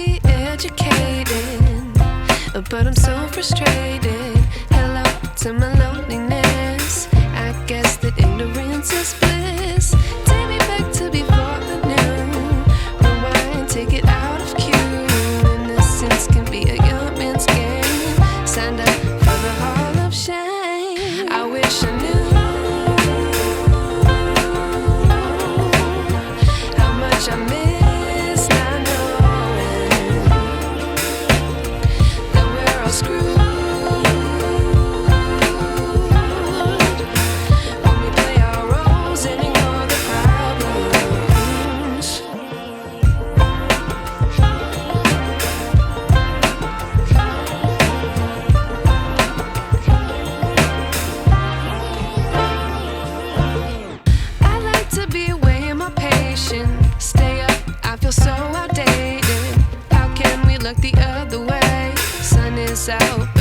be educated, but I'm so frustrated. Hello to my loneliness. I guess that ignorance is bliss. Take me back to before I knew. Rewind, take it out of cue. Innocence can be a young man's game. Signed up for the hall of shame. I wish I knew how much I miss not knowing that we're all screwed. Stay up, I feel so outdated. How can we look the other way? Sun is out.